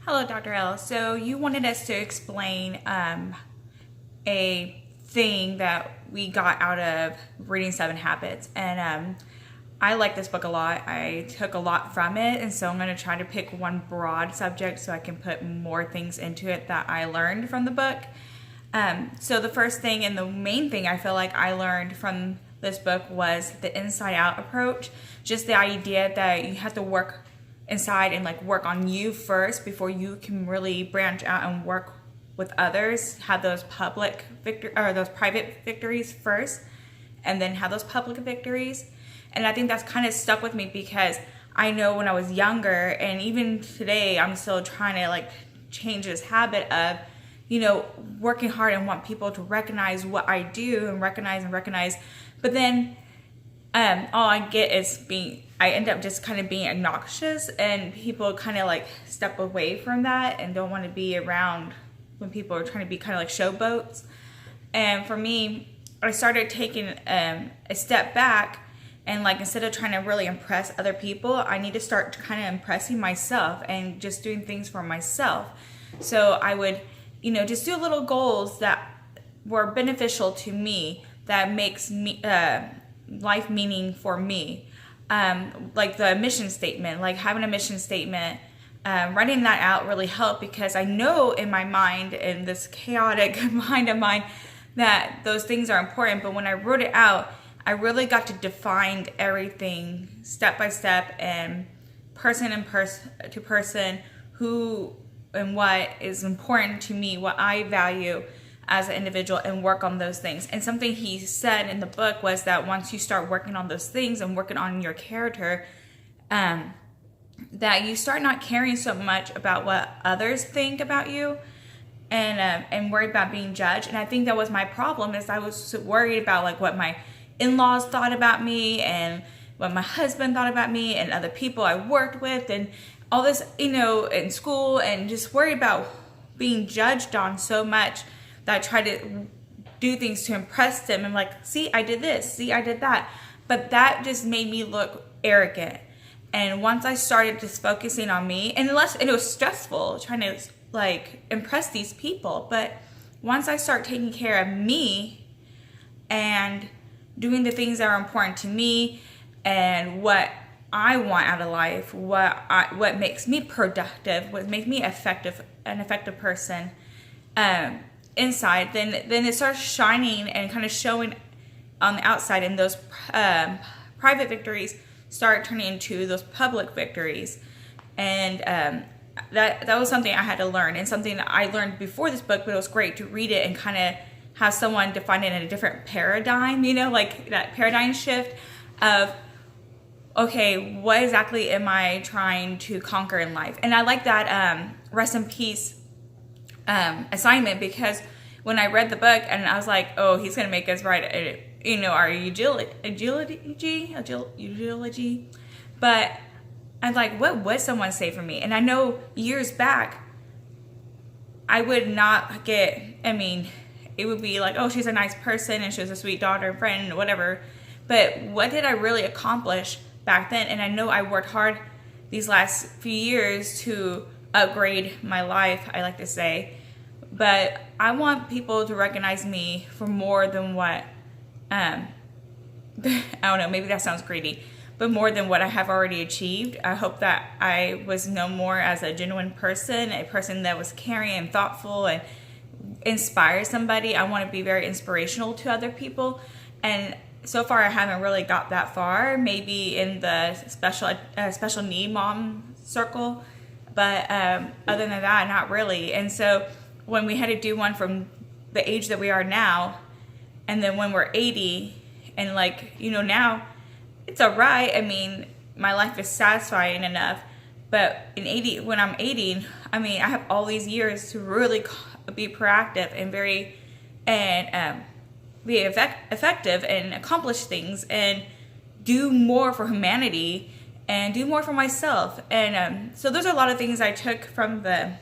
Hello, Dr. L. So you wanted us to explain a thing that we got out of reading Seven Habits. And I like this book a lot. I took a lot from it. And so I'm going to try to pick one broad subject so I can put more things into it that I learned from the book. So the first thing and the main thing I feel like I learned from this book was the inside out approach. Just the idea that you have to work inside and like work on you first before you can really branch out and work with others. Have those those private victories first, and then have those public victories. And I think that's kind of stuck with me because I know when I was younger, and even today, I'm still trying to like change this habit of, working hard and want people to recognize what I do and recognize. But then all I get is I end up just kind of being obnoxious, and people kind of like step away from that and don't want to be around when people are trying to be kind of like showboats. And for me, I started taking a step back, and like instead of trying to really impress other people, I need to start kind of impressing myself and just doing things for myself. So I would, just do little goals that were beneficial to me, that makes me life meaning for me. Like the mission statement, like having a mission statement, writing that out really helped because I know in my mind, in this chaotic mind of mine, that those things are important. But when I wrote it out, I really got to define everything step by step and person to person, who and what is important to me, what I value as an individual, and work on those things. And something he said in the book was that once you start working on those things and working on your character, that you start not caring so much about what others think about you, and worried about being judged. And I think that was my problem, is I was worried about like what my in-laws thought about me and what my husband thought about me and other people I worked with and all this, in school, and just worried about being judged on so much that I tried to do things to impress them and like, see, I did this, see, I did that. But that just made me look arrogant. And once I started just focusing on me, and it was stressful trying to like impress these people, but once I start taking care of me and doing the things that are important to me and what I want out of life, what makes me productive, what makes me an effective person, inside, then it starts shining and kind of showing on the outside, and those private victories start turning into those public victories. And that was something I had to learn, and something that I learned before this book, but it was great to read it and kind of have someone define it in a different paradigm, like that paradigm shift of, okay, what exactly am I trying to conquer in life? And I like that rest in peace assignment, because when I read the book and I was like, oh, he's going to make us write, our eulogy. But I'm like, what would someone say for me? And I know years back, I would not get, it would be like, oh, she's a nice person and she was a sweet daughter, friend, whatever. But what did I really accomplish back then? And I know I worked hard these last few years to upgrade my life, I like to say. But I want people to recognize me for more than what, I don't know, maybe that sounds greedy, but more than what I have already achieved. I hope that I was known more as a genuine person, a person that was caring and thoughtful and inspire somebody. I want to be very inspirational to other people. And so far, I haven't really got that far, maybe in the special need mom circle. But other than that, not really. And so when we had to do one from the age that we are now, and then when we're 80, and now it's all right. My life is satisfying enough. But when I'm 80, I have all these years to really be proactive and be effective and accomplish things and do more for humanity and do more for myself. And so those are a lot of things I took from the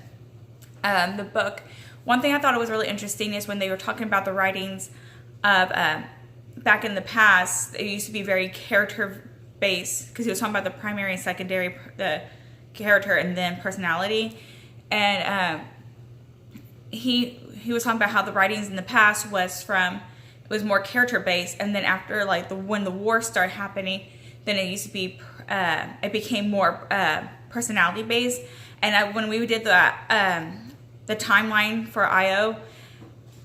book. One thing I thought was really interesting is when they were talking about the writings of back in the past, it used to be very character based, because he was talking about the primary and secondary, the character and then personality. and he was talking about how the writings in the past was more character based, and then after like when the war started happening, then it used to be it became more personality based. And when we did the timeline for IO,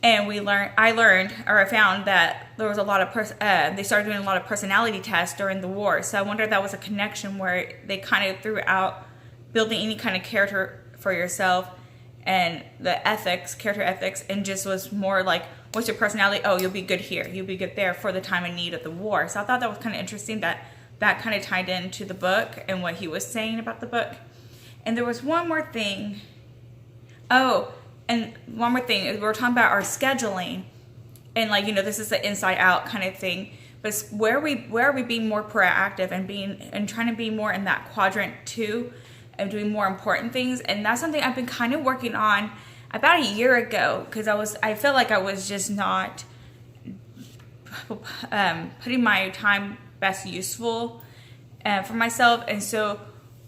and I found that there was a lot of they started doing a lot of personality tests during the war. So I wonder if that was a connection where they kind of threw out building any kind of character for yourself and the character ethics, and just was more like, what's your personality? Oh, you'll be good here, you'll be good there for the time of need of the war. So I thought that was kind of interesting that kind of tied into the book and what he was saying about the book. And there was one more thing. And one more thing is we were talking about our scheduling, and like, this is the inside out kind of thing. But where are we being more proactive and trying to be more in that quadrant 2 and doing more important things. And that's something I've been kind of working on about a year ago, because I felt like I was just not putting my time best useful for myself. And so,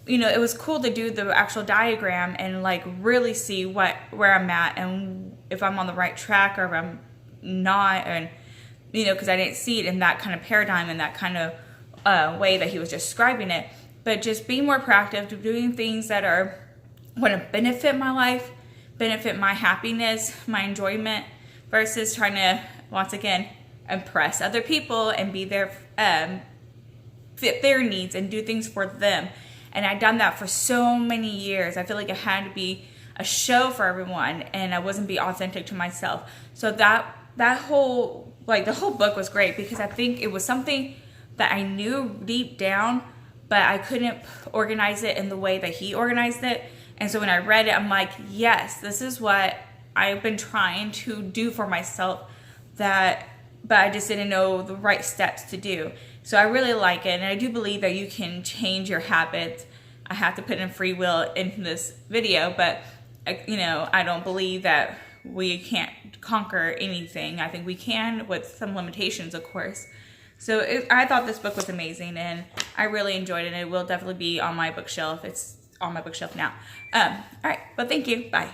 it was cool to do the actual diagram and like really see where I'm at and if I'm on the right track or if I'm not, and because I didn't see it in that kind of paradigm and that kind of way that he was describing it. But just being more proactive, doing things that are want to benefit my life, benefit my happiness, my enjoyment, versus trying to, once again, impress other people and be there, fit their needs and do things for them. And I'd done that for so many years. I feel like it had to be a show for everyone, and I wasn't being authentic to myself. So that whole, the whole book was great, because I think it was something that I knew deep down, but I couldn't organize it in the way that he organized it. And so when I read it, I'm like, yes, this is what I've been trying to do for myself, but I just didn't know the right steps to do. So I really like it, and I do believe that you can change your habits. I have to put in free will in this video, but I don't believe that we can't conquer anything. I think we can, with some limitations, of course. So I thought this book was amazing, and I really enjoyed it, and it will definitely be on my bookshelf. It's on my bookshelf now. All right, well, thank you. Bye.